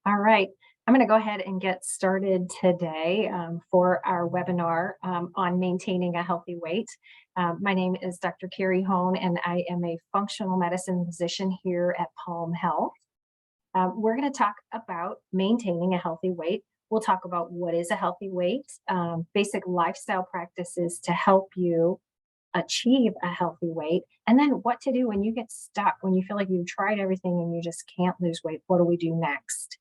All right. I'm going to go ahead and get started today for our webinar on maintaining a healthy weight. My name is Dr. Karrie Hohn, and I am a functional medicine physician here at Palm Health. We're going to talk about maintaining a healthy weight. We'll talk about what is a healthy weight, basic lifestyle practices to help you achieve a healthy weight, and then what to do when you get stuck, when you feel like you've tried everything and you just can't lose weight. What do we do next?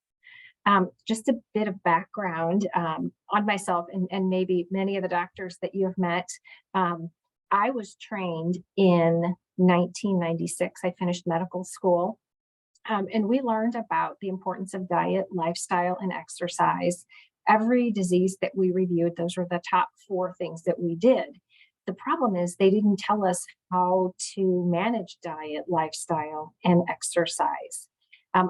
Just a bit of background on myself and maybe many of the doctors that you have met. I was trained in 1996. I finished medical school, and we learned about the importance of diet, lifestyle, and exercise. Every disease that we reviewed, those were the top 4 things that we did. The problem is they didn't tell us how to manage diet, lifestyle, and exercise.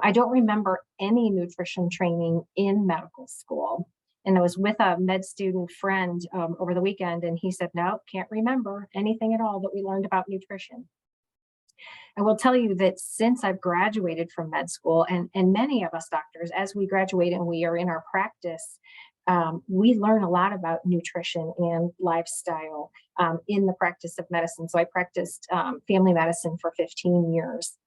I don't remember any nutrition training in medical school. And I was with a med student friend over the weekend, and he said, no, can't remember anything at all that we learned about nutrition. I will tell you that since I've graduated from med school, and many of us doctors, as we graduate and we are in our practice, we learn a lot about nutrition and lifestyle in the practice of medicine. So I practiced family medicine for 15 years.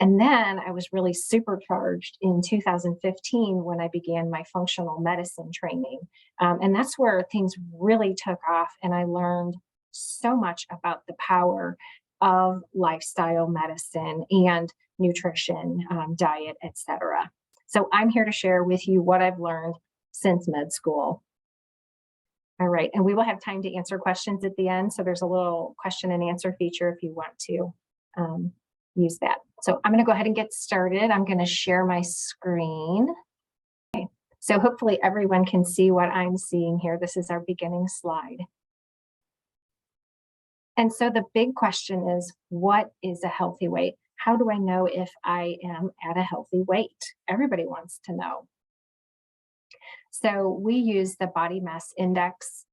And then I was really supercharged in 2015 when I began my functional medicine training. And that's where things really took off. And I learned so much about the power of lifestyle medicine and nutrition, diet, etc. So I'm here to share with you what I've learned since med school. All right, and we will have time to answer questions at the end. So there's a little question and answer feature if you want to use that. So I'm going to go ahead and get started. I'm going to share my screen. Okay. So hopefully everyone can see what I'm seeing here. This is our beginning slide. And so the big question is, what is a healthy weight? How do I know if I am at a healthy weight? Everybody wants to know. So we use the body mass index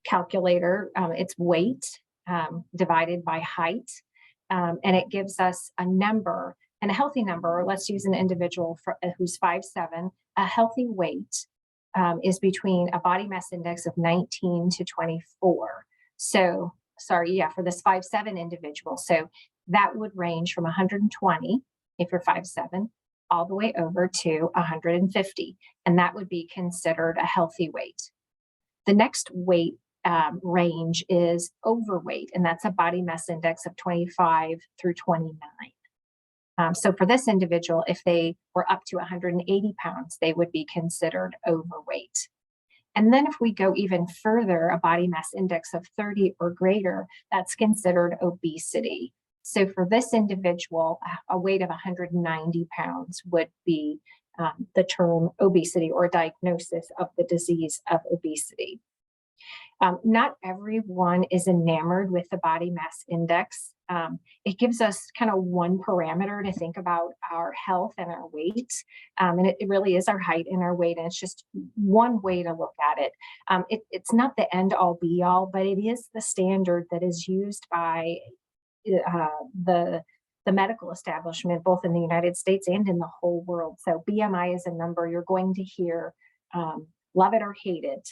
calculator. It's weight divided by height. And it gives us a number, and a healthy number. Let's use an individual who's 5'7". A healthy weight is between a body mass index of 19 to 24. So, for this 5'7" individual. So that would range from 120 if you're 5'7", all the way over to 150. And that would be considered a healthy weight. The next weight range is overweight, and that's a body mass index of 25 through 29. So for this individual, if they were up to 180 pounds, they would be considered overweight. And then if we go even further, a body mass index of 30 or greater, that's considered obesity. So for this individual, a weight of 190 pounds would be the term obesity, or diagnosis of the disease of obesity. Not everyone is enamored with the body mass index. It gives us kind of one parameter to think about our health and our weight. And it really is our height and our weight. And it's just one way to look at it. It's not the end all be all, but it is the standard that is used by the medical establishment, both in the United States and in the whole world. So BMI is a number you're going to hear, love it or hate it.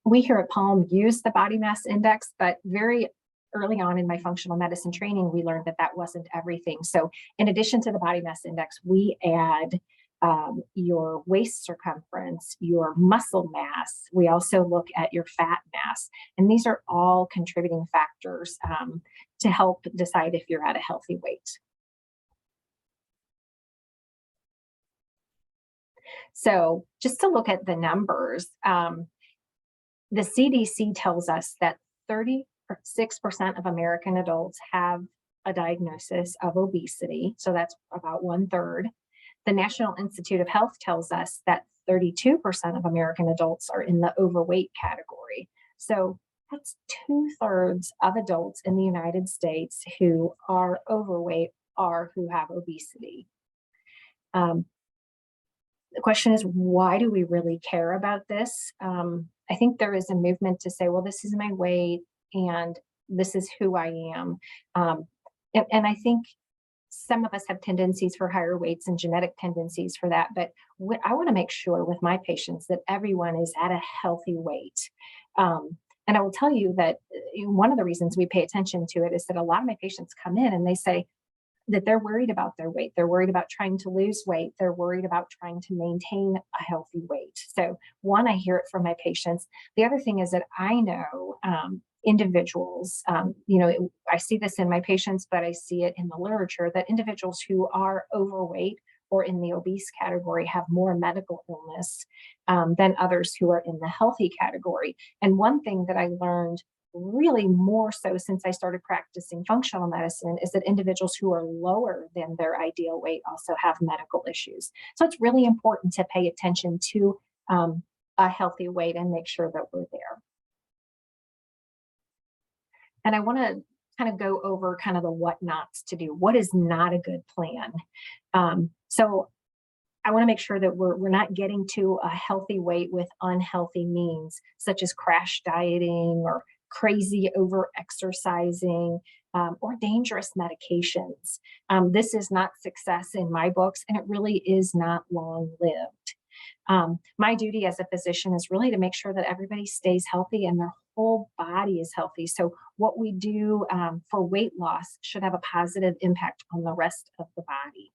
We here at Palm use the body mass index, but very early on in my functional medicine training, we learned that that wasn't everything. So in addition to the body mass index, we add your waist circumference, your muscle mass. We also look at your fat mass. And these are all contributing factors to help decide if you're at a healthy weight. So just to look at the numbers, the CDC tells us that 36% of American adults have a diagnosis of obesity. So that's about 1/3. The National Institute of Health tells us that 32% of American adults are in the overweight category. So that's 2/3 of adults in the United States who are overweight or who have obesity. The question is, why do we really care about this? I think there is a movement to say, well, this is my weight and this is who I am. And I think some of us have tendencies for higher weights and genetic tendencies for that, but I want to make sure with my patients that everyone is at a healthy weight. And I will tell you that one of the reasons we pay attention to it is that a lot of my patients come in and they say that they're worried about their weight. They're worried about trying to lose weight. They're worried about trying to maintain a healthy weight. So one, I hear it from my patients. The other thing is that I know individuals, I see this in my patients, but I see it in the literature that individuals who are overweight or in the obese category have more medical illness than others who are in the healthy category. And one thing that I learned really more so since I started practicing functional medicine is that individuals who are lower than their ideal weight also have medical issues. So it's really important to pay attention to a healthy weight and make sure that we're there. And I want to kind of go over kind of the what nots to do. What is not a good plan? So I want to make sure that we're not getting to a healthy weight with unhealthy means, such as crash dieting or crazy over exercising or dangerous medications. This is not success in my books, and it really is not long lived. My duty as a physician is really to make sure that everybody stays healthy and their whole body is healthy. So what we do for weight loss should have a positive impact on the rest of the body.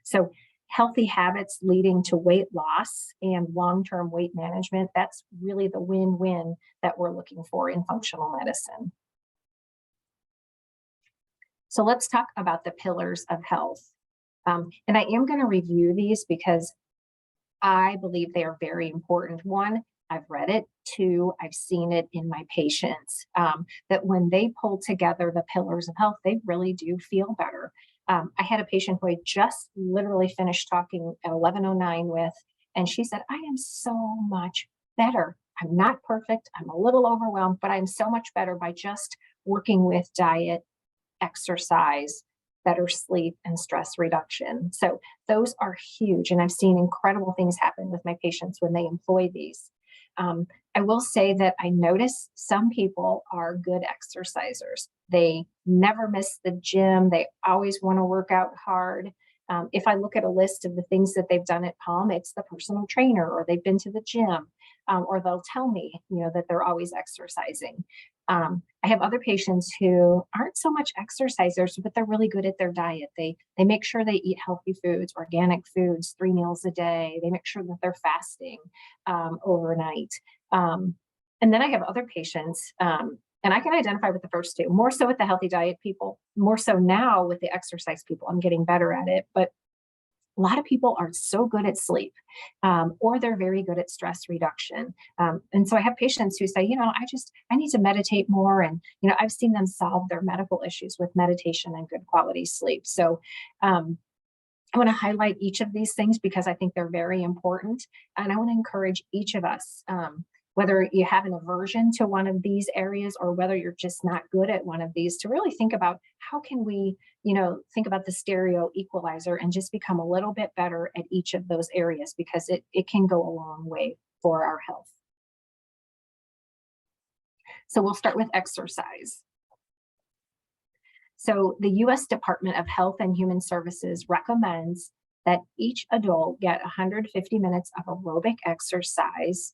So healthy habits leading to weight loss and long-term weight management, that's really the win-win that we're looking for in functional medicine. So let's talk about the pillars of health. And I am going to review these because I believe they are very important. One, I've read it. Two, I've seen it in my patients, that when they pull together the pillars of health, they really do feel better. I had a patient who I just literally finished talking at 11:09 with, and she said, I am so much better. I'm not perfect. I'm a little overwhelmed, but I'm so much better by just working with diet, exercise, better sleep, and stress reduction. So those are huge. And I've seen incredible things happen with my patients when they employ these. I will say that I notice some people are good exercisers. They never miss the gym. They always want to work out hard. If I look at a list of the things that they've done at Palm, it's the personal trainer, or they've been to the gym, or they'll tell me, that they're always exercising. I have other patients who aren't so much exercisers, but they're really good at their diet. They make sure they eat healthy foods, organic foods, 3 meals a day. They make sure that they're fasting overnight. And then I have other patients, and I can identify with the first two, more so with the healthy diet people, more so now with the exercise people. I'm getting better at it, but a lot of people are so good at sleep, or they're very good at stress reduction. And so I have patients who say, I need to meditate more. And, I've seen them solve their medical issues with meditation and good quality sleep. So I want to highlight each of these things because I think they're very important. And I want to encourage each of us, whether you have an aversion to one of these areas or whether you're just not good at one of these, to really think about how can we, think about the stereo equalizer and just become a little bit better at each of those areas, because it can go a long way for our health. So we'll start with exercise. So the U.S. Department of Health and Human Services recommends that each adult get 150 minutes of aerobic exercise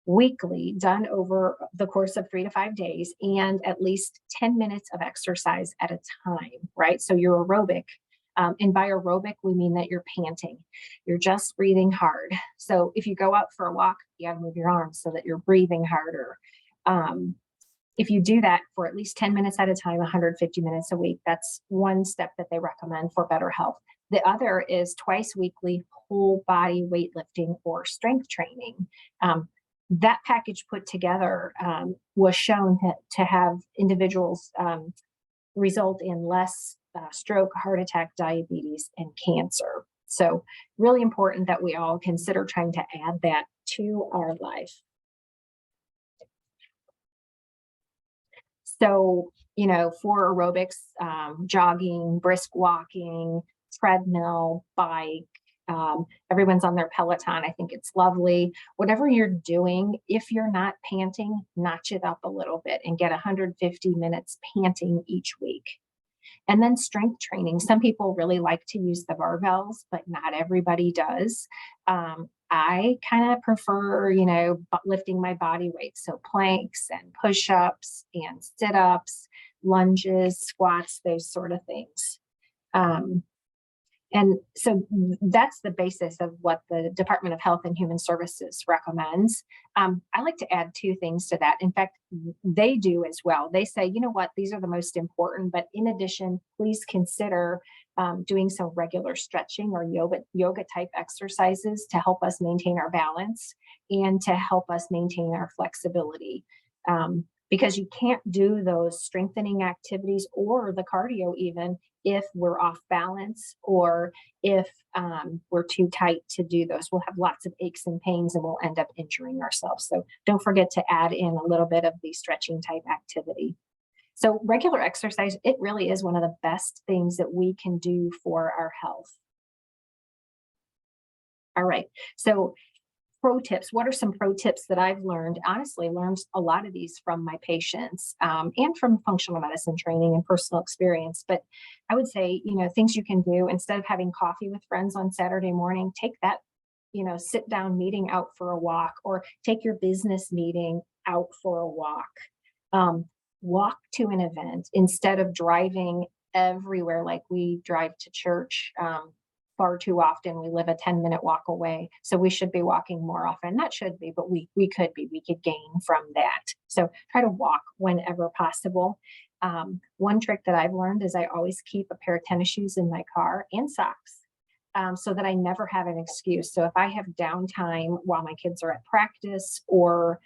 weekly, done over the course of 3 to 5 days, and at least 10 minutes of exercise at a time, right? So you're aerobic. And by aerobic, we mean that you're panting. You're just breathing hard. So if you go out for a walk, you got to move your arms so that you're breathing harder. If you do that for at least 10 minutes at a time, 150 minutes a week, that's one step that they recommend for better health. The other is twice weekly whole body weightlifting or strength training. That package put together was shown to have individuals result in less stroke, heart attack, diabetes, and cancer. So really important that we all consider trying to add that to our life. So, for aerobics, jogging, brisk walking, treadmill, bike, everyone's on their Peloton. I think it's lovely. Whatever you're doing, if you're not panting, notch it up a little bit and get 150 minutes panting each week. And then strength training. Some people really like to use the barbells, but not everybody does. I kind of prefer, lifting my body weight. So planks and push-ups and sit-ups, lunges, squats, those sort of things. And so that's the basis of what the Department of Health and Human Services recommends. I like to add two things to that. In fact, they do as well. They say, you know what, these are the most important, but in addition, please consider doing some regular stretching or yoga type exercises to help us maintain our balance and to help us maintain our flexibility. Because you can't do those strengthening activities or the cardio even if we're off balance or if we're too tight to do those. We'll have lots of aches and pains and we'll end up injuring ourselves. So don't forget to add in a little bit of the stretching type activity. So regular exercise, it really is one of the best things that we can do for our health. All right, so pro tips. What are some pro tips that I've learned? Honestly, learned a lot of these from my patients and from functional medicine training and personal experience. But I would say, things you can do instead of having coffee with friends on Saturday morning, take that, sit down meeting out for a walk or take your business meeting out for a walk. Walk to an event instead of driving everywhere like we drive to church. Far too often. We live a 10-minute walk away. So we should be walking more often. Not should be, but we could be. We could gain from that. So try to walk whenever possible. One trick that I've learned is I always keep a pair of tennis shoes in my car and socks so that I never have an excuse. So if I have downtime while my kids are at practice or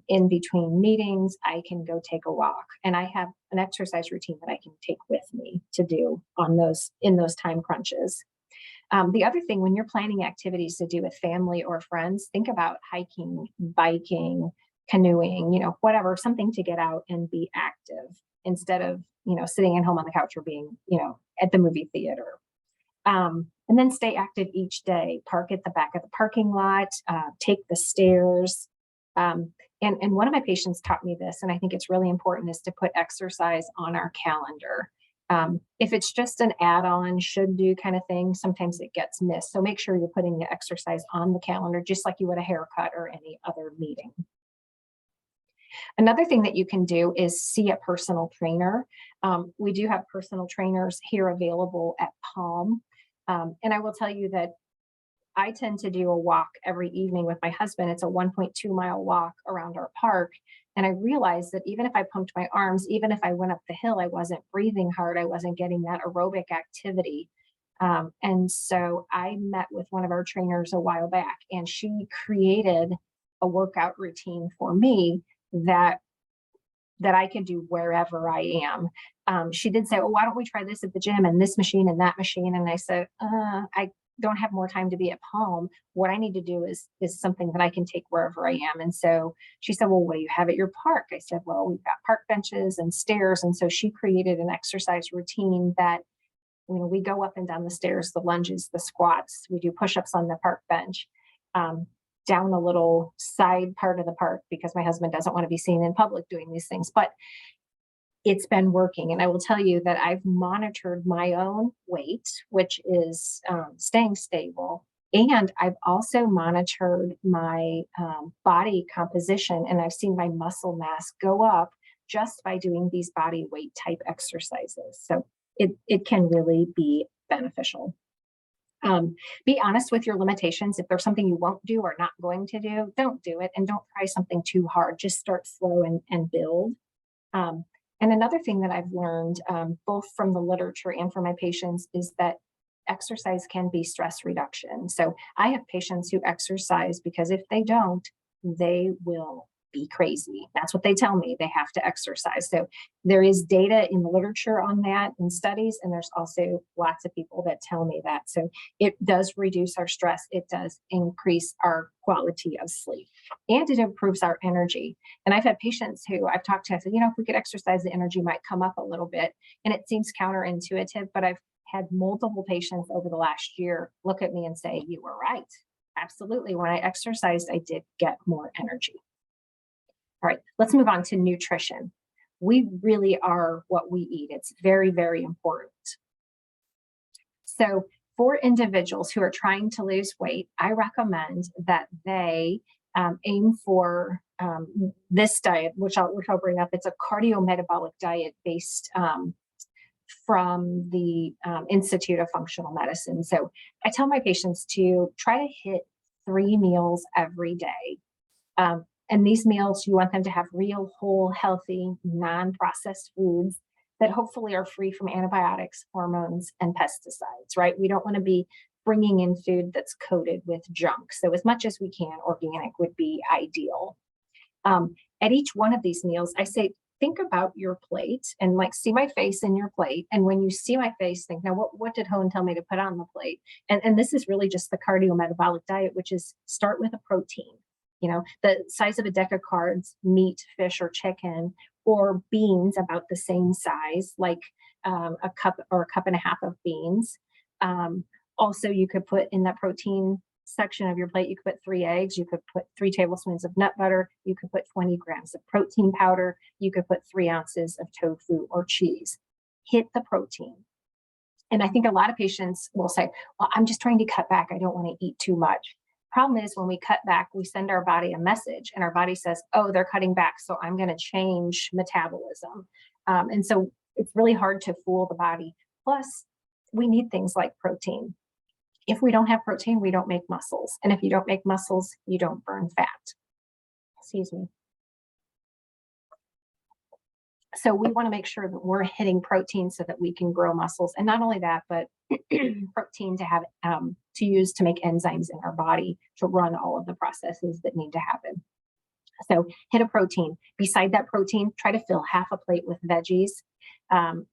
in between meetings, I can go take a walk. And I have an exercise routine that I can take with me to do in those time crunches. The other thing, when you're planning activities to do with family or friends, think about hiking, biking, canoeing, whatever, something to get out and be active instead of, sitting at home on the couch or being, at the movie theater. And then stay active each day. Park at the back of the parking lot, take the stairs. And one of my patients taught me this, and I think it's really important, is to put exercise on our calendar. If it's just an add-on, should do kind of thing, sometimes it gets missed. So make sure you're putting the exercise on the calendar, just like you would a haircut or any other meeting. Another thing that you can do is see a personal trainer. We do have personal trainers here available at Palm. And I will tell you that I tend to do a walk every evening with my husband. It's a 1.2-mile walk around our park. And I realized that even if I pumped my arms, even if I went up the hill, I wasn't breathing hard. I wasn't getting that aerobic activity. And so I met with one of our trainers a while back, and she created a workout routine for me that I can do wherever I am. She did say, well, why don't we try this at the gym and this machine and that machine? And I said, I don't have more time to be at home. What I need to do is something that I can take wherever I am. And so she said, well, what do you have at your park? I said, well, we've got park benches and stairs. And so she created an exercise routine that, we go up and down the stairs, the lunges, the squats, we do push-ups on the park bench, down a little side part of the park because my husband doesn't want to be seen in public doing these things. But it's been working. And I will tell you that I've monitored my own weight, which is staying stable. And I've also monitored my body composition, and I've seen my muscle mass go up just by doing these body weight type exercises. So it can really be beneficial. Be honest with your limitations. If there's something you won't do or not going to do, don't do it. And don't try something too hard. Just start slow and build. And another thing that I've learned, both from the literature and from my patients, is that exercise can be stress reduction. So I have patients who exercise because if they don't, they will be crazy. That's what they tell me. They have to exercise. So there is data in the literature on that in studies, and there's also lots of people that tell me that. So it does reduce our stress. It does increase our quality of sleep, and it improves our energy. And I've had patients who I've talked to, I said, if we could exercise, the energy might come up a little bit. And it seems counterintuitive, but I've had multiple patients over the last year look at me and say, you were right. Absolutely. When I exercised, I did get more energy. All right, let's move on to nutrition. We really are what we eat. It's very, very important. So for individuals who are trying to lose weight, I recommend that they aim for this diet, which I'll bring up. It's a cardiometabolic diet based from the Institute of Functional Medicine. So I tell my patients to try to hit 3 meals every day. And these meals, you want them to have real, whole, healthy, non-processed foods that hopefully are free from antibiotics, hormones, and pesticides, right? We don't want to be bringing in food that's coated with junk. So as much as we can, organic would be ideal. At each one of these meals, I say, think about your plate and like see my face in your plate. And when you see my face, think, now what did Hohn tell me to put on the plate? And this is really just the cardiometabolic diet, which is start with a protein. The size of a deck of cards, meat, fish, or chicken, or beans about the same size, like a cup or a cup and a half of beans. Also, you could put in that protein section of your plate, you could put 3 eggs, you could put 3 tablespoons of nut butter, you could put 20 grams of protein powder, you could put 3 ounces of tofu or cheese. Hit the protein. And I think a lot of patients will say, well, I'm just trying to cut back. I don't want to eat too much. Problem is, when we cut back, we send our body a message, and our body says, oh, they're cutting back, so I'm going to change metabolism. And so it's really hard to fool the body. Plus, we need things like protein. If we don't have protein, we don't make muscles. And if you don't make muscles, you don't burn fat. Excuse me. So we want to make sure that we're hitting protein so that we can grow muscles. And not only that, but protein to have to use to make enzymes in our body to run all of the processes that need to happen. So hit a protein. Beside that protein, try to fill half a plate with veggies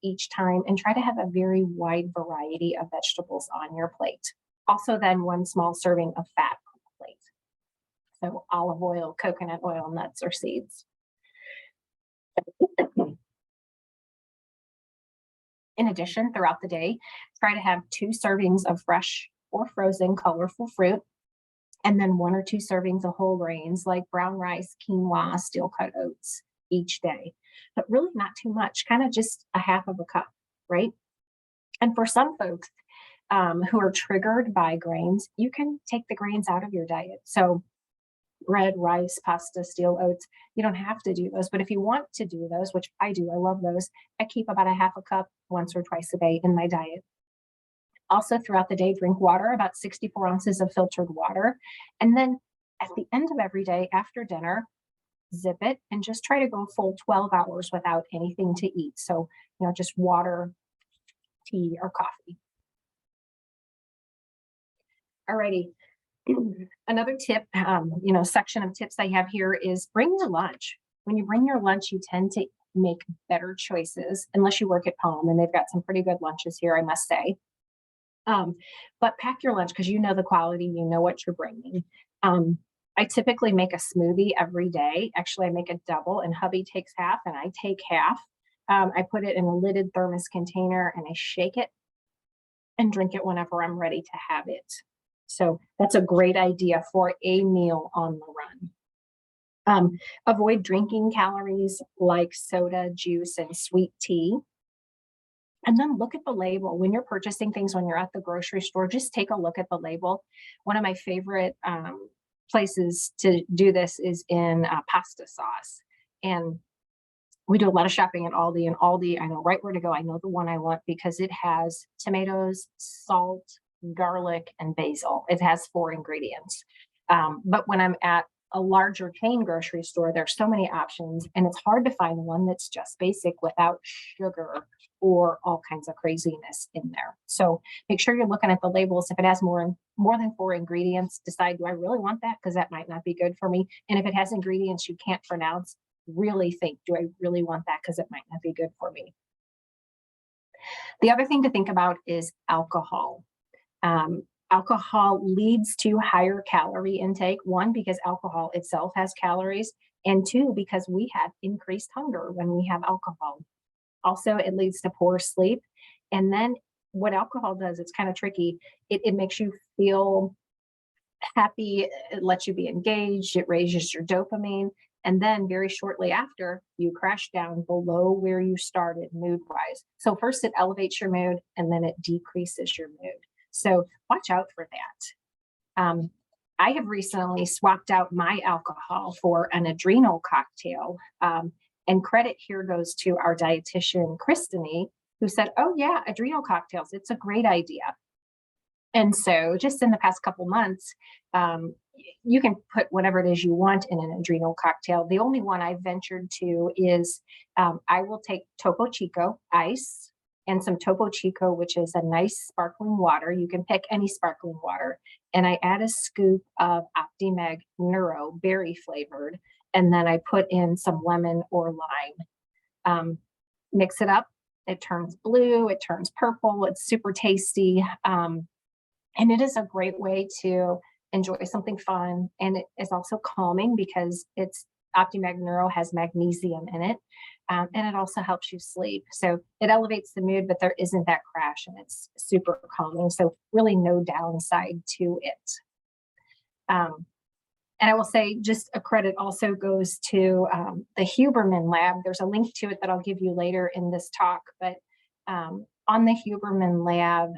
each time, and try to have a very wide variety of vegetables on your plate. Also then 1 small serving of fat on the plate. So olive oil, coconut oil, nuts, or seeds. In addition, throughout the day, try to have 2 servings of fresh or frozen colorful fruit, and then 1 or 2 servings of whole grains like brown rice, quinoa, steel-cut oats each day. But really not too much, kind of just a half of a cup, right? And for some folks who are triggered by grains, you can take the grains out of your diet. So bread, rice, pasta, steel oats, you don't have to do those. But if you want to do those, which I do, I love those, I keep about a half a cup once or twice a day in my diet. Also, throughout the day, drink water, about 64 ounces of filtered water. And then at the end of every day after dinner, zip it and just try to go full 12 hours without anything to eat. So, just water, tea, or coffee. Alrighty. Another tip, section of tips I have here is bring your lunch. When you bring your lunch, you tend to make better choices, unless you work at home, and they've got some pretty good lunches here, I must say. But pack your lunch because you know the quality, you know what you're bringing. I typically make a smoothie every day. Actually, I make a double, and hubby takes half and I take half. I put it in a lidded thermos container and I shake it and drink it whenever I'm ready to have it. So that's a great idea for a meal on the run. Avoid drinking calories like soda, juice, and sweet tea. And then look at the label. When you're purchasing things, when you're at the grocery store, just take a look at the label. One of my favorite places to do this is in pasta sauce. And we do a lot of shopping at Aldi, and Aldi, I know right where to go. I know the one I want because it has tomatoes, salt, garlic, and basil. It has 4 ingredients. But when I'm at a larger chain grocery store, there's so many options, and it's hard to find one that's just basic without sugar or all kinds of craziness in there. So make sure you're looking at the labels. If it has more than 4 ingredients, decide, do I really want that? Because that might not be good for me. And if it has ingredients you can't pronounce, really think, do I really want that? Because it might not be good for me. The other thing to think about is alcohol. Alcohol leads to higher calorie intake. 1, because alcohol itself has calories, and 2, because we have increased hunger when we have alcohol. Also, it leads to poor sleep. And then what alcohol does, it's kind of tricky. It makes you feel happy. It lets you be engaged. It raises your dopamine. And then very shortly after, you crash down below where you started mood-wise. So first it elevates your mood, and then it decreases your mood. So watch out for that. I have recently swapped out my alcohol for an adrenal cocktail. And credit here goes to our dietitian, Christine, who said, oh yeah, adrenal cocktails, it's a great idea. And so just in the past couple months, you can put whatever it is you want in an adrenal cocktail. The only one I've ventured to is I will take Topo Chico ice and some Topo Chico, which is a nice sparkling water. You can pick any sparkling water. And I add a scoop of Optimeg Neuro, berry flavored. And then I put in some lemon or lime. Mix it up. It turns blue, it turns purple. It's super tasty. And it is a great way to enjoy something fun. And it is also calming because it's Optimeg Neuro has magnesium in it. And it also helps you sleep. So it elevates the mood, but there isn't that crash, and it's super calming. So really no downside to it. And I will say just a credit also goes to the Huberman lab. There's a link to it that I'll give you later in this talk, but on the Huberman lab,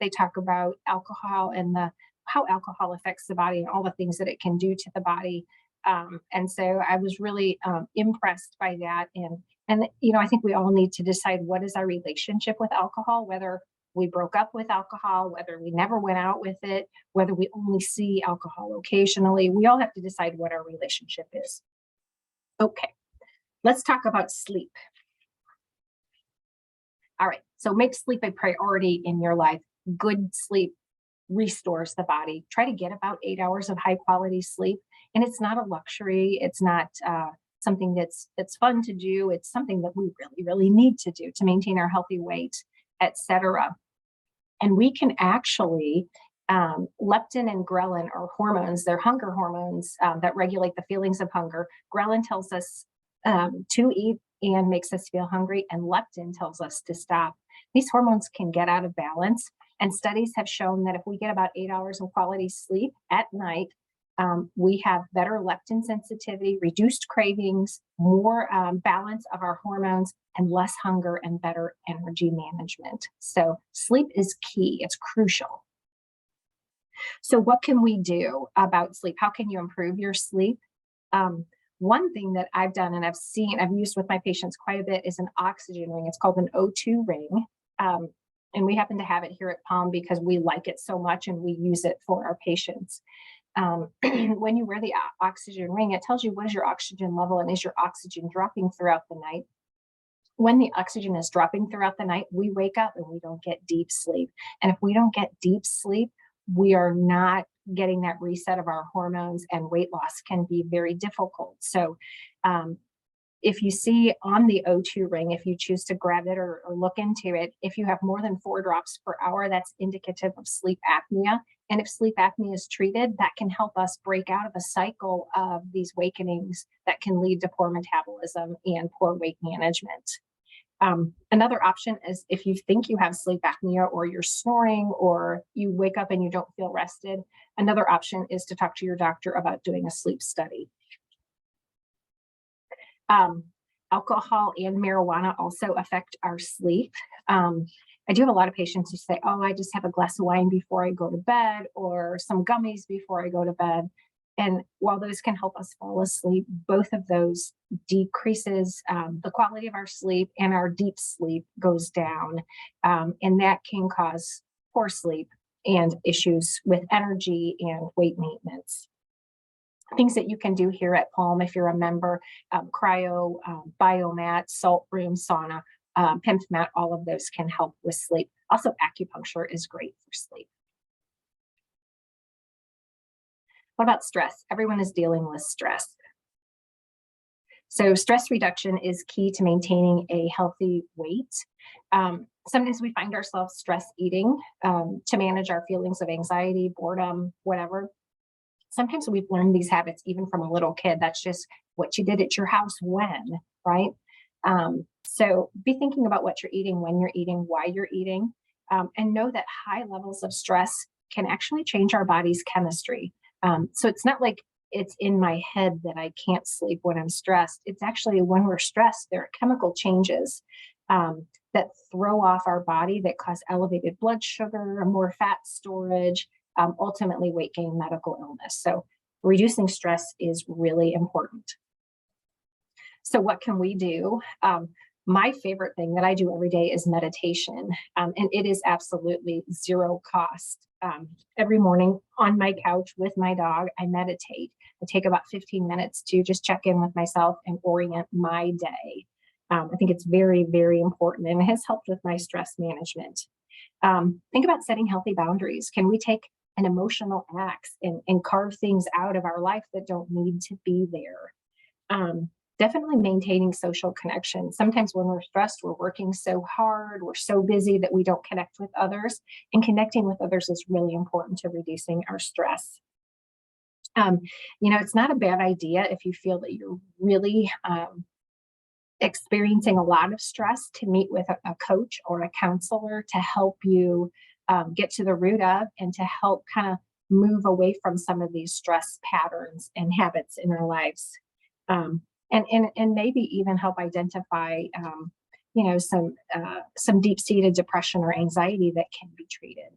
they talk about alcohol and how alcohol affects the body and all the things that it can do to the body. And so I was really impressed by that. And you know, I think we all need to decide what is our relationship with alcohol, whether we broke up with alcohol, whether we never went out with it, whether we only see alcohol occasionally. We all have to decide what our relationship is. Okay, let's talk about sleep. All right, so make sleep a priority in your life. Good sleep restores the body. Try to get about 8 hours of high quality sleep. And it's not a luxury. It's not something that's fun to do. It's something that we really, really need to do to maintain our healthy weight, etc. And we can actually, leptin and ghrelin are hormones. They're hunger hormones that regulate the feelings of hunger. Ghrelin tells us to eat and makes us feel hungry, and leptin tells us to stop. These hormones can get out of balance, and studies have shown that if we get about 8 hours of quality sleep at night, we have better leptin sensitivity, reduced cravings, more balance of our hormones, and less hunger and better energy management. So sleep is key. It's crucial. So what can we do about sleep? How can you improve your sleep? One thing that I've done and I've used with my patients quite a bit is an oxygen ring. It's called an O2 ring. And we happen to have it here at Palm because we like it so much and we use it for our patients. When you wear the oxygen ring, it tells you what is your oxygen level and is your oxygen dropping throughout the night. When the oxygen is dropping throughout the night, we wake up and we don't get deep sleep. And if we don't get deep sleep, we are not getting that reset of our hormones, and weight loss can be very difficult. So if you see on the O2 ring, if you choose to grab it or look into it, if you have more than 4 drops per hour, that's indicative of sleep apnea. And if sleep apnea is treated, that can help us break out of a cycle of these wakenings that can lead to poor metabolism and poor weight management. Another option is if you think you have sleep apnea or you're snoring or you wake up and you don't feel rested, another option is to talk to your doctor about doing a sleep study. Alcohol and marijuana also affect our sleep. I do have a lot of patients who say, oh, I just have a glass of wine before I go to bed or some gummies before I go to bed. And while those can help us fall asleep, both of those decreases the quality of our sleep, and our deep sleep goes down. And that can cause poor sleep and issues with energy and weight maintenance. Things that you can do here at Palm if you're a member, cryo, biomat, salt room, sauna, PIMP mat, all of those can help with sleep. Also, acupuncture is great for sleep. What about stress? Everyone is dealing with stress. So stress reduction is key to maintaining a healthy weight. Sometimes we find ourselves stress eating to manage our feelings of anxiety, boredom, whatever. Sometimes we've learned these habits even from a little kid. That's just what you did at your house when, right? So be thinking about what you're eating, when you're eating, why you're eating, and know that high levels of stress can actually change our body's chemistry. So it's not like it's in my head that I can't sleep when I'm stressed. It's actually when we're stressed, there are chemical changes that throw off our body that cause elevated blood sugar, more fat storage, ultimately weight gain, medical illness. So reducing stress is really important. So what can we do? My favorite thing that I do every day is meditation, and it is absolutely zero cost. Every morning on my couch with my dog, I meditate. I take about 15 minutes to just check in with myself and orient my day. I think it's very, very important, and it has helped with my stress management. Think about setting healthy boundaries. Can we take an emotional axe and carve things out of our life that don't need to be there? Definitely maintaining social connection. Sometimes when we're stressed, we're working so hard, we're so busy that we don't connect with others, and connecting with others is really important to reducing our stress. It's not a bad idea if you feel that you're really experiencing a lot of stress to meet with a coach or a counselor to help you get to the root of and to help kind of move away from some of these stress patterns and habits in our lives. And maybe even help identify, some deep-seated depression or anxiety that can be treated.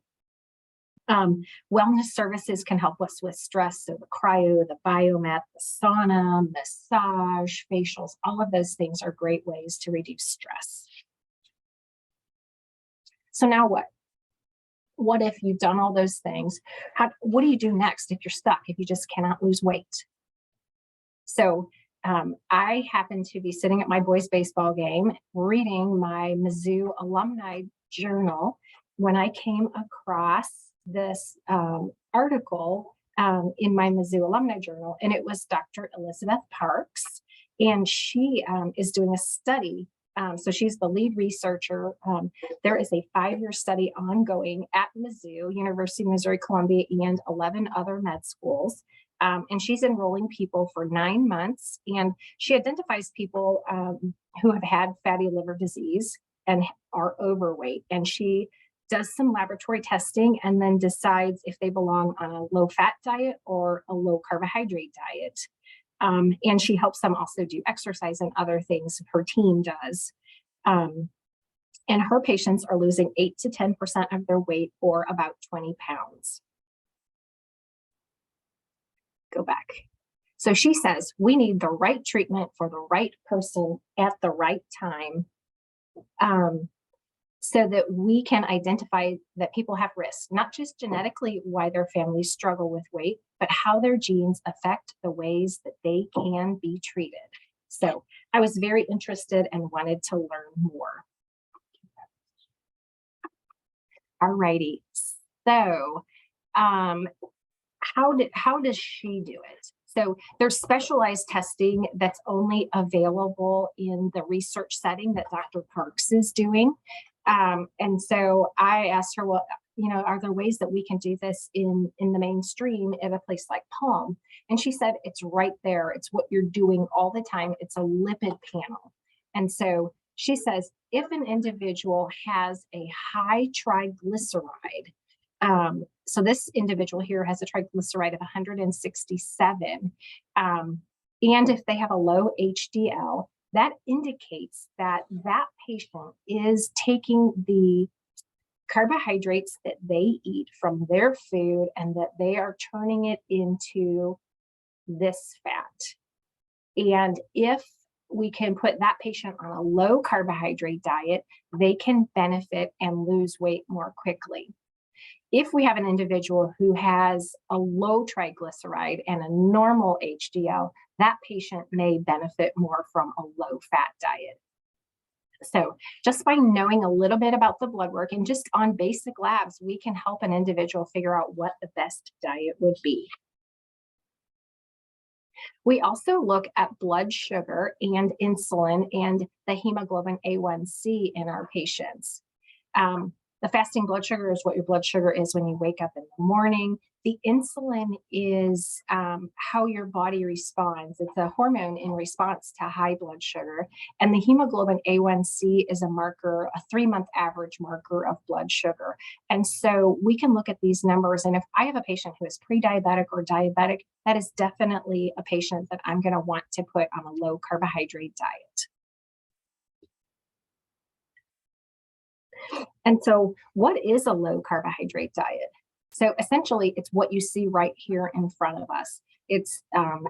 Wellness services can help us with stress. So the cryo, the biomet, the sauna, massage, facials, all of those things are great ways to reduce stress. So now what? What if you've done all those things? What do you do next if you're stuck, if you just cannot lose weight? So I happened to be sitting at my boys' baseball game reading my Mizzou alumni journal when I came across this article in my Mizzou alumni journal, and it was Dr. Elizabeth Parks, and she is doing a study. So she's the lead researcher. There is a 5-year study ongoing at Mizzou, University of Missouri Columbia, and 11 other med schools. And she's enrolling people for 9 months, and she identifies people who have had fatty liver disease and are overweight. And she does some laboratory testing and then decides if they belong on a low-fat diet or a low-carbohydrate diet. And she helps them also do exercise and other things her team does. And her patients are losing 8 to 10% of their weight, or about 20 pounds. Go back. So she says we need the right treatment for the right person at the right time, so that we can identify that people have risks, not just genetically why their families struggle with weight, but how their genes affect the ways that they can be treated. So I was very interested and wanted to learn more. All righty. So how does she do it? So there's specialized testing that's only available in the research setting that Dr. Parks is doing. And so I asked her, well, are there ways that we can do this in the mainstream at a place like Palm? And she said, it's right there. It's what you're doing all the time. It's a lipid panel. And so she says, if an individual has a high triglyceride, so this individual here has a triglyceride of 167, and if they have a low HDL, that indicates that that patient is taking the carbohydrates that they eat from their food and that they are turning it into this fat. And if we can put that patient on a low carbohydrate diet, they can benefit and lose weight more quickly. If we have an individual who has a low triglyceride and a normal HDL, that patient may benefit more from a low fat diet. So just by knowing a little bit about the blood work and just on basic labs, we can help an individual figure out what the best diet would be. We also look at blood sugar and insulin and the hemoglobin A1C in our patients. The fasting blood sugar is what your blood sugar is when you wake up in the morning. The insulin is how your body responds. It's a hormone in response to high blood sugar. And the hemoglobin A1C is a marker, a 3-month average marker of blood sugar. And so we can look at these numbers. And if I have a patient who is pre-diabetic or diabetic, that is definitely a patient that I'm going to want to put on a low carbohydrate diet. And so what is a low carbohydrate diet? So essentially, it's what you see right here in front of us. It's,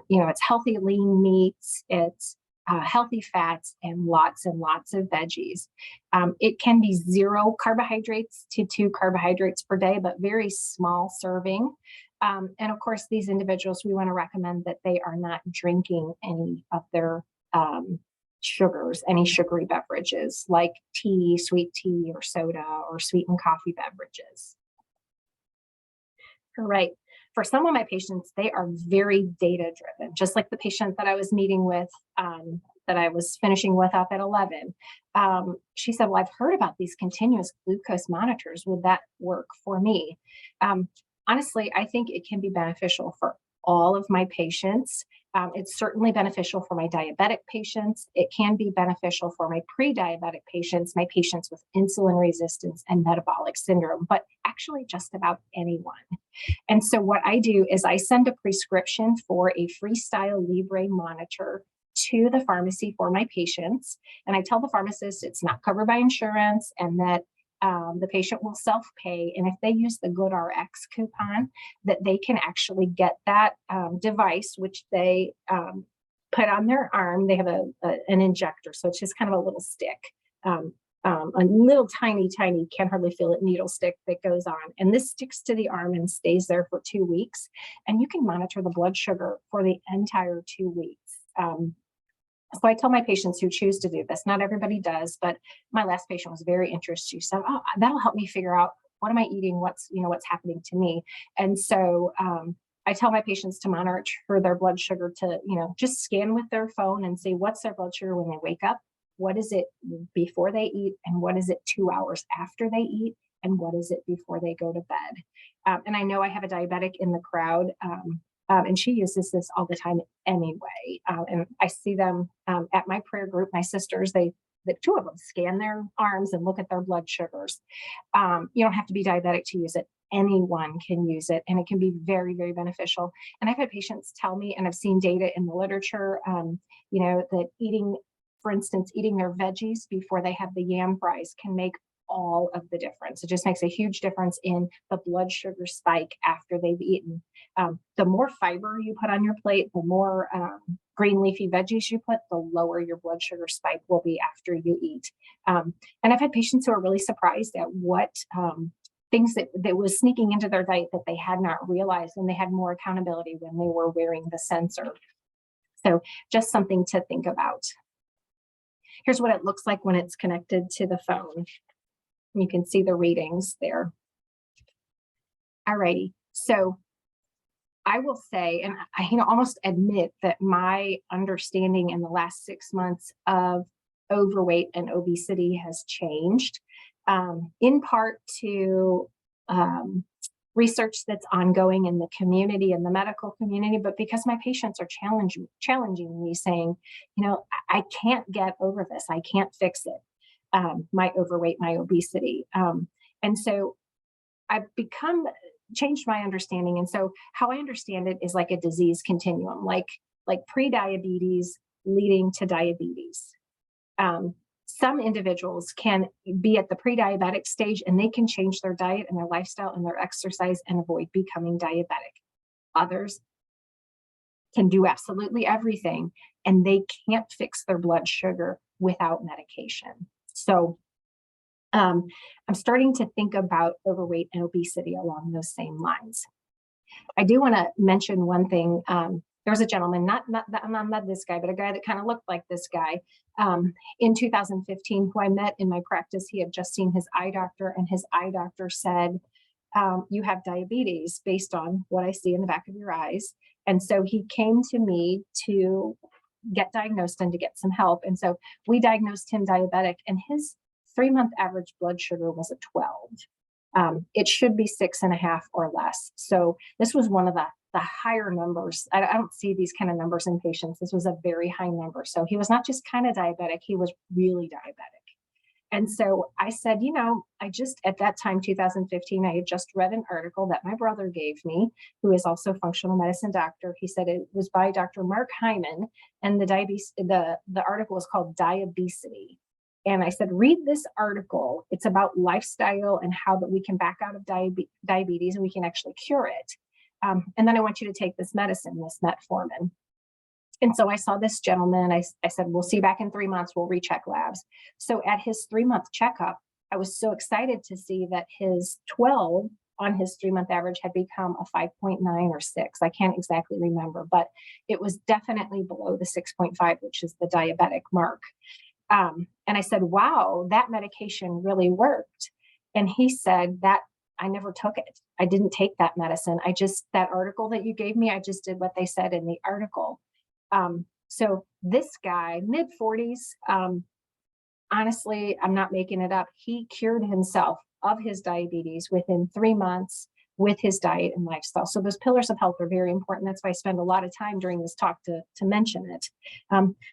it's healthy lean meats, it's healthy fats, and lots of veggies. It can be 0 carbohydrates to 2 carbohydrates per day, but very small serving. And of course, these individuals, we want to recommend that they are not drinking any of their sugars, any sugary beverages like tea, sweet tea, or soda, or sweetened coffee beverages. All right. For some of my patients, they are very data driven, just like the patient that I was meeting with, that I was finishing with up at 11. She said, well, I've heard about these continuous glucose monitors. Would that work for me? Honestly, I think it can be beneficial for all of my patients. It's certainly beneficial for my diabetic patients. It can be beneficial for my pre-diabetic patients, my patients with insulin resistance and metabolic syndrome, but actually just about anyone. And so what I do is I send a prescription for a Freestyle Libre monitor to the pharmacy for my patients. And I tell the pharmacist it's not covered by insurance and that the patient will self-pay. And if they use the GoodRx coupon, that they can actually get that device, which they put on their arm. They have an injector. So it's just kind of a little stick, a little tiny, can't hardly feel it, needle stick that goes on. And this sticks to the arm and stays there for 2 weeks. And you can monitor the blood sugar for the entire 2 weeks. So I tell my patients who choose to do this, not everybody does, but my last patient was very interested. She said, oh, that'll help me figure out what am I eating? What's happening to me? And so I tell my patients to monitor their blood sugar to, just scan with their phone and see what's their blood sugar when they wake up, what is it before they eat, and what is it 2 hours after they eat, and what is it before they go to bed. And I know I have a diabetic in the crowd, and she uses this all the time anyway. And I see them at my prayer group, my sisters, the 2 of them scan their arms and look at their blood sugars. You don't have to be diabetic to use it. Anyone can use it, and it can be very, very beneficial. And I've had patients tell me, and I've seen data in the literature, that for instance, eating their veggies before they have the yam fries can make all of the difference. It just makes a huge difference in the blood sugar spike after they've eaten. The more fiber you put on your plate, the more green leafy veggies you put, the lower your blood sugar spike will be after you eat. And I've had patients who are really surprised at what things that was sneaking into their diet that they had not realized, and they had more accountability when they were wearing the sensor. So just something to think about. Here's what it looks like when it's connected to the phone. You can see the readings there. All righty. So I will say, and I almost admit that my understanding in the last 6 months of overweight and obesity has changed, in part to research that's ongoing in the community and the medical community, but because my patients are challenging me, saying, I can't get over this. I can't fix it. My overweight, my obesity. And so I've changed my understanding. And so how I understand it is like a disease continuum, like pre-diabetes leading to diabetes. Some individuals can be at the pre-diabetic stage and they can change their diet and their lifestyle and their exercise and avoid becoming diabetic. Others can do absolutely everything and they can't fix their blood sugar without medication. So I'm starting to think about overweight and obesity along those same lines. I do want to mention one thing. There's a gentleman, not this guy, but a guy that kind of looked like this guy in 2015 who I met in my practice. He had just seen his eye doctor, and his eye doctor said, you have diabetes based on what I see in the back of your eyes. And so he came to me to get diagnosed and to get some help. And so we diagnosed him diabetic, and his 3-month average blood sugar was a 12. It should be 6.5 or less. So this was one of the higher numbers. I don't see these kind of numbers in patients. This was a very high number. So he was not just kind of diabetic, he was really diabetic. And so I said, at that time, 2015, I had just read an article that my brother gave me, who is also a functional medicine doctor. He said it was by Dr. Mark Hyman, and the article was called Diabesity. And I said, read this article. It's about lifestyle and how that we can back out of diabetes and we can actually cure it. And then I want you to take this medicine, this metformin. And so I saw this gentleman. I said, we'll see you back in 3 months. We'll recheck labs. So at his 3-month checkup, I was so excited to see that his 12 on his 3-month average had become a 5.9 or 6. I can't exactly remember, but it was definitely below the 6.5, which is the diabetic mark. And I said, wow, that medication really worked. And he said that I never took it. I didn't take that medicine. That article that you gave me, I just did what they said in the article. So this guy, mid 40s, honestly, I'm not making it up. He cured himself of his diabetes within 3 months with his diet and lifestyle. So those pillars of health are very important. That's why I spend a lot of time during this talk to mention it.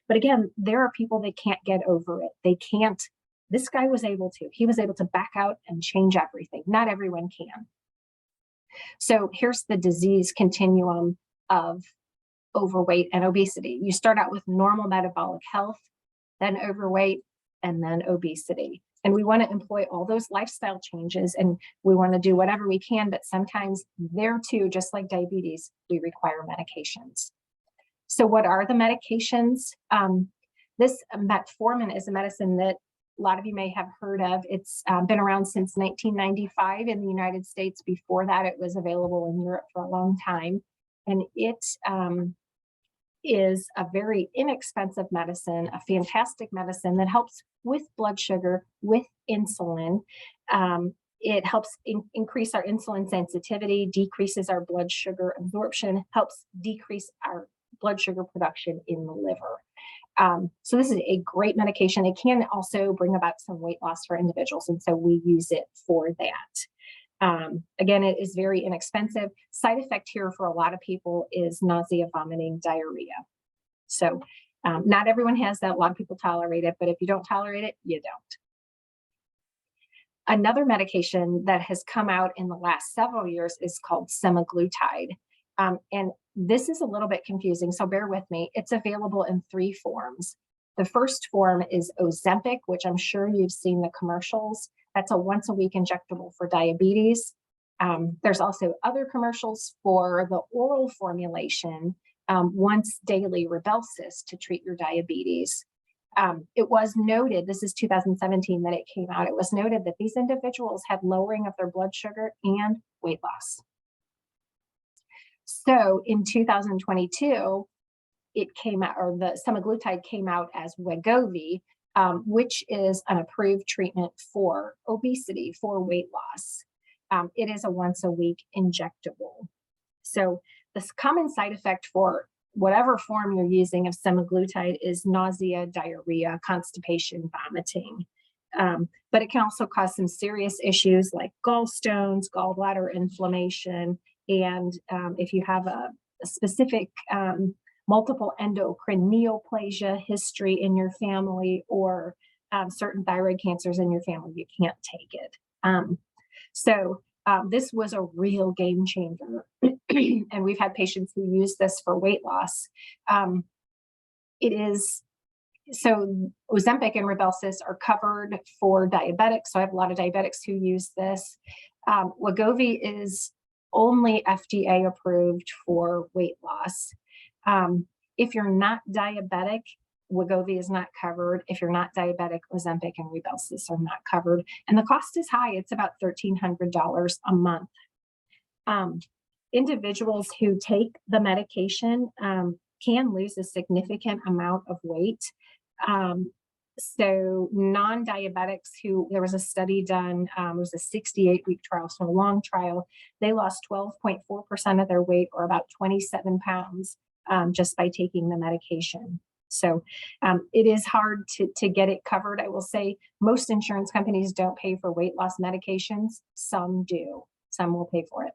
But again, there are people that can't get over it. They can't. This guy was able to. He was able to back out and change everything. Not everyone can. So here's the disease continuum of overweight and obesity. You start out with normal metabolic health, then overweight, and then obesity. And we want to employ all those lifestyle changes, and we want to do whatever we can, but sometimes there too, just like diabetes, we require medications. So what are the medications? This metformin is a medicine that a lot of you may have heard of. It's been around since 1995 in the United States. Before that, it was available in Europe for a long time. And it is a very inexpensive medicine, a fantastic medicine that helps with blood sugar, with insulin. It helps increase our insulin sensitivity, decreases our blood sugar absorption, helps decrease our blood sugar production in the liver. So this is a great medication. It can also bring about some weight loss for individuals, and so we use it for that. Again, it is very inexpensive. Side effect here for a lot of people is nausea, vomiting, diarrhea. So not everyone has that. A lot of people tolerate it, but if you don't tolerate it, you don't. Another medication that has come out in the last several years is called Semaglutide. And this is a little bit confusing, so bear with me. It's available in 3 forms. The first form is Ozempic, which I'm sure you've seen the commercials. That's a once-a-week injectable for diabetes. There's also other commercials for the oral formulation, once daily Rybelsus to treat your diabetes. It was noted, this is 2017 that it came out, it was noted that these individuals had lowering of their blood sugar and weight loss. So in 2022, it came out, or the semaglutide came out as Wegovy, which is an approved treatment for obesity, for weight loss. It is a once-a-week injectable. So the common side effect for whatever form you're using of semaglutide is nausea, diarrhea, constipation, vomiting. But it can also cause some serious issues like gallstones, gallbladder inflammation, and if you have a specific multiple endocrine neoplasia history in your family, or certain thyroid cancers in your family, you can't take it. So this was a real game changer. And we've had patients who use this for weight loss. So Ozempic and Rybelsus are covered for diabetics. So I have a lot of diabetics who use this. Wegovy is only FDA approved for weight loss. If you're not diabetic, Wegovy is not covered. If you're not diabetic, Ozempic and Rybelsus are not covered. And the cost is high. It's about $1,300 a month. Individuals who take the medication can lose a significant amount of weight. So non-diabetics there was a study done, it was a 68-week trial, so a long trial. They lost 12.4% of their weight, or about 27 pounds, just by taking the medication. So it is hard to get it covered. I will say most insurance companies don't pay for weight loss medications. Some do. Some will pay for it.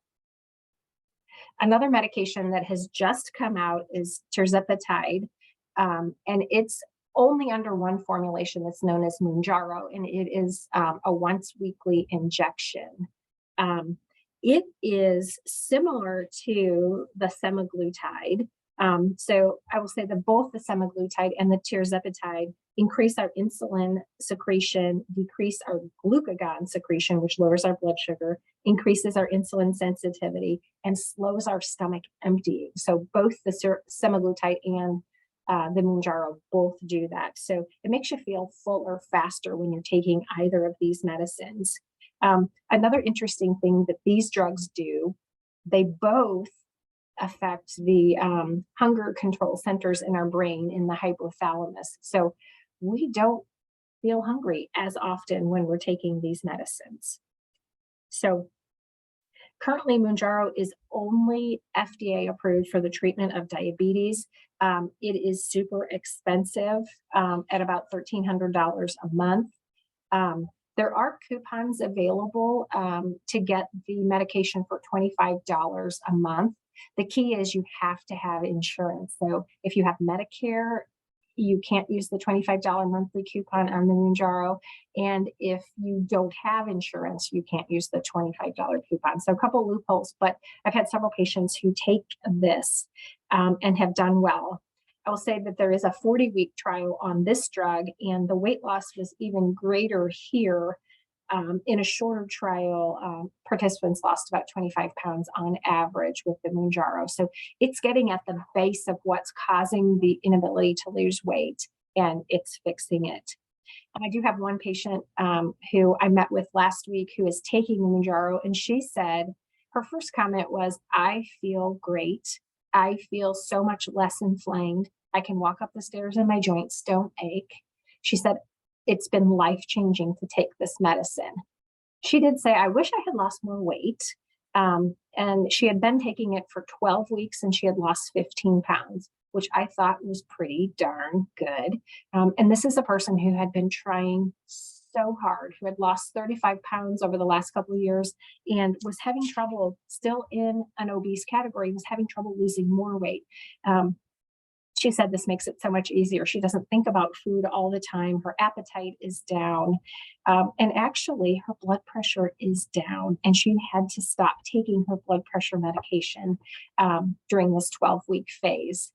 Another medication that has just come out is Tirzepatide, and it's only under one formulation that's known as Mounjaro, and it is a once weekly injection. It is similar to the Semaglutide. So I will say that both the Semaglutide and the Tirzepatide increase our insulin secretion, decrease our glucagon secretion, which lowers our blood sugar, increases our insulin sensitivity, and slows our stomach emptying. So both the Semaglutide and the Mounjaro both do that. So it makes you feel fuller faster when you're taking either of these medicines. Another interesting thing that these drugs do, they both affect the hunger control centers in our brain in the hypothalamus. So we don't feel hungry as often when we're taking these medicines. So currently, Mounjaro is only FDA approved for the treatment of diabetes. It is super expensive at about $1,300 a month. There are coupons available to get the medication for $25 a month. The key is you have to have insurance. So if you have Medicare, you can't use the $25 monthly coupon on the Mounjaro. And if you don't have insurance, you can't use the $25 coupon. So a couple loopholes, but I've had several patients who take this and have done well. I will say that there is a 40-week trial on this drug, and the weight loss was even greater here. In a shorter trial, participants lost about 25 pounds on average with the Mounjaro. So it's getting at the base of what's causing the inability to lose weight, and it's fixing it. And I do have one patient who I met with last week who is taking the Mounjaro, and she said her first comment was, "I feel great. I feel so much less inflamed. I can walk up the stairs and my joints don't ache." She said, "It's been life-changing to take this medicine." She did say, "I wish I had lost more weight." And she had been taking it for 12 weeks and she had lost 15 pounds, which I thought was pretty darn good. And this is a person who had been trying so hard, who had lost 35 pounds over the last couple of years and was having trouble, still in an obese category, was having trouble losing more weight. She said this makes it so much easier. She doesn't think about food all the time. Her appetite is down. And actually, her blood pressure is down. And she had to stop taking her blood pressure medication during this 12-week phase.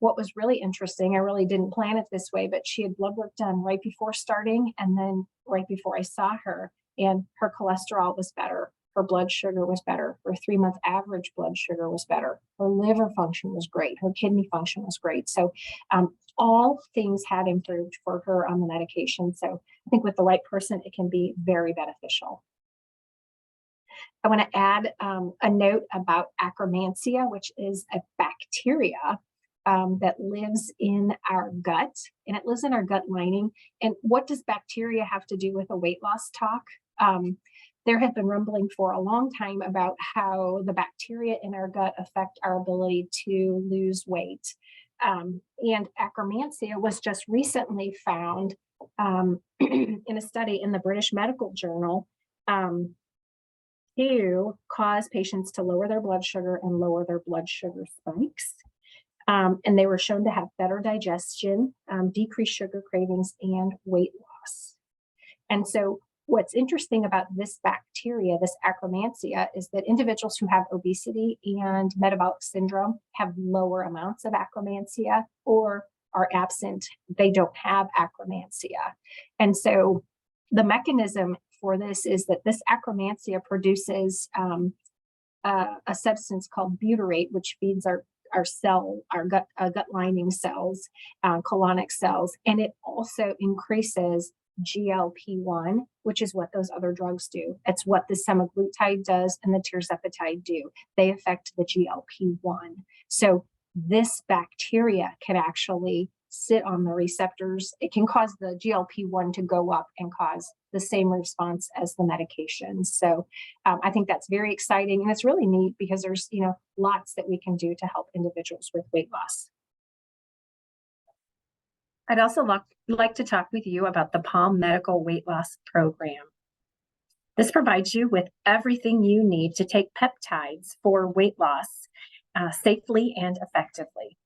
What was really interesting, I really didn't plan it this way, but she had blood work done right before starting and then right before I saw her. And her cholesterol was better. Her blood sugar was better. Her 3-month average blood sugar was better. Her liver function was great. Her kidney function was great. So all things had improved for her on the medication. So I think with the right person, it can be very beneficial. I want to add a note about Akkermansia, which is a bacteria that lives in our gut, and it lives in our gut lining. And what does bacteria have to do with a weight loss talk? There have been rumbling for a long time about how the bacteria in our gut affect our ability to lose weight. And Akkermansia was just recently found in a study in the British Medical Journal to cause patients to lower their blood sugar and lower their blood sugar spikes. And they were shown to have better digestion, decreased sugar cravings, and weight loss. And so what's interesting about this bacteria, this Akkermansia, is that individuals who have obesity and metabolic syndrome have lower amounts of Akkermansia or are absent. They don't have Akkermansia. And so the mechanism for this is that this Akkermansia produces a substance called butyrate, which feeds our gut lining cells, colonic cells, and it also increases GLP-1, which is what those other drugs do. It's what the Semaglutide does and the Tirzepatide do. They affect the GLP-1. So this bacteria can actually sit on the receptors. It can cause the GLP-1 to go up and cause the same response as the medications. So I think that's very exciting, and it's really neat because there's lots that we can do to help individuals with weight loss. I'd also like to talk with you about the Palm Medical Weight Loss Program. This provides you with everything you need to take peptides for weight loss safely and effectively.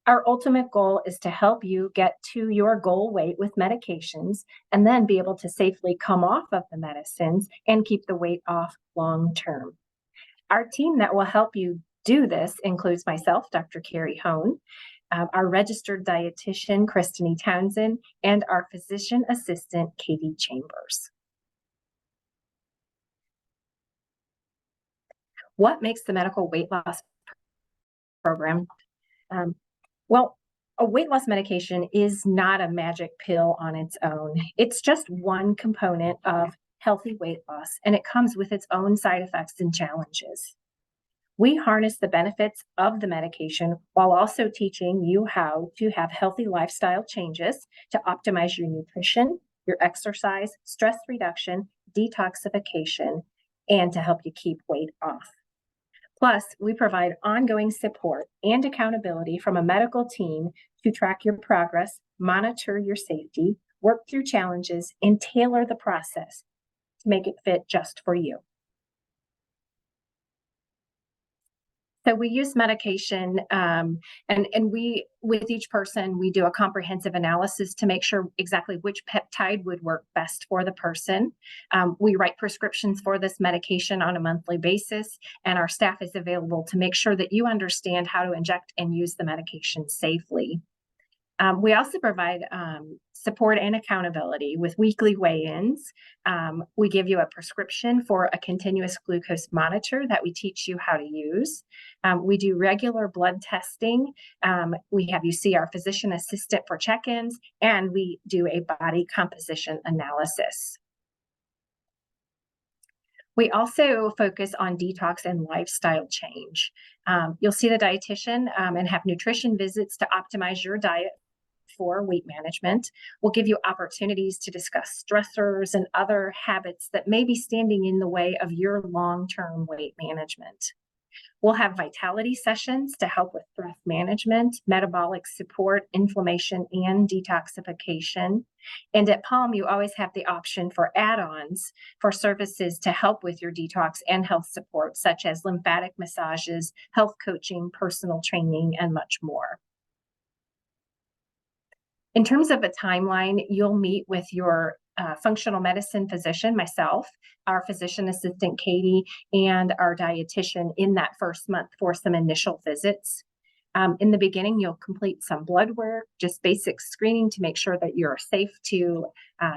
Our ultimate goal is to help you get to your goal weight with medications and then be able to safely come off of the medicines and keep the weight off long term. Our team that will help you do this includes myself, Dr. Karrie Hohn, our registered dietitian, Christine Townsend, and our physician assistant, Katie Chambers. What makes the medical weight loss program? Well, a weight loss medication is not a magic pill on its own. It's just one component of healthy weight loss, and it comes with its own side effects and challenges. We harness the benefits of the medication while also teaching you how to have healthy lifestyle changes to optimize your nutrition, your exercise, stress reduction, detoxification, and to help you keep weight off. Plus, we provide ongoing support and accountability from a medical team to track your progress, monitor your safety, work through challenges, and tailor the process to make it fit just for you. So we use medication, and we, with each person, we do a comprehensive analysis to make sure exactly which peptide would work best for the person. We write prescriptions for this medication on a monthly basis, and our staff is available to make sure that you understand how to inject and use the medication safely. We also provide support and accountability with weekly weigh-ins. We give you a prescription for a continuous glucose monitor that we teach you how to use. We do regular blood testing. We have you see our physician assistant for check-ins, and we do a body composition analysis. We also focus on detox and lifestyle change. You'll see the dietitian and have nutrition visits to optimize your diet for weight management. We'll give you opportunities to discuss stressors and other habits that may be standing in the way of your long-term weight management. We'll have vitality sessions to help with stress management, metabolic support, inflammation, and detoxification. And at Palm, you always have the option for add-ons for services to help with your detox and health support, such as lymphatic massages, health coaching, personal training, and much more. In terms of a timeline, you'll meet with your functional medicine physician, myself, our physician assistant, Katie, and our dietitian in that first month for some initial visits. In the beginning, you'll complete some blood work, just basic screening to make sure that you're safe to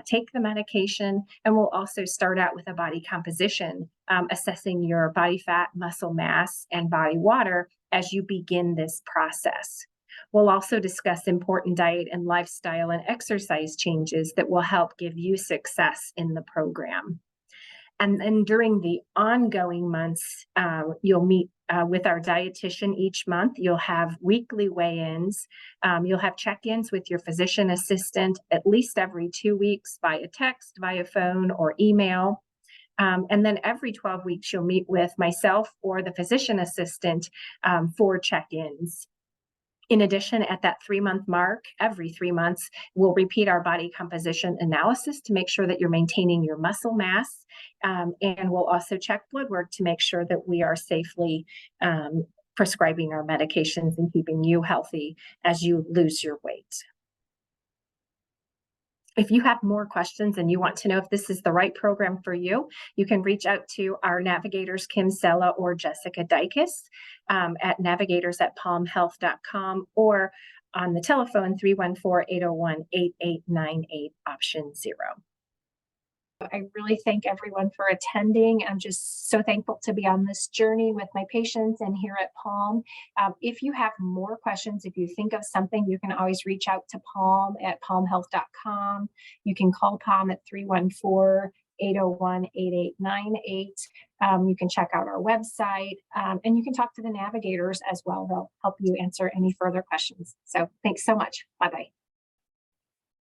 take the medication. And we'll also start out with a body composition, assessing your body fat, muscle mass, and body water as you begin this process. We'll also discuss important diet and lifestyle and exercise changes that will help give you success in the program. And then during the ongoing months, you'll meet with our dietitian each month. You'll have weekly weigh-ins. You'll have check-ins with your physician assistant at least every 2 weeks via text, via phone, or email. And then every 12 weeks, you'll meet with myself or the physician assistant for check-ins. In addition, at that 3-month mark, every 3 months, we'll repeat our body composition analysis to make sure that you're maintaining your muscle mass. And we'll also check blood work to make sure that we are safely prescribing our medications and keeping you healthy as you lose your weight. If you have more questions and you want to know if this is the right program for you, you can reach out to our navigators, Kim Sella or Jessica Dykes, at navigators@palmhealth.com or on the telephone 314-801-8898, option 0. I really thank everyone for attending. I'm just so thankful to be on this journey with my patients and here at Palm. If you have more questions, if you think of something, you can always reach out to Palm at palmhealth.com. You can call Palm at 314-801-8898. You can check out our website, and you can talk to the navigators as well. They'll help you answer any further questions. So thanks so much. Bye-bye.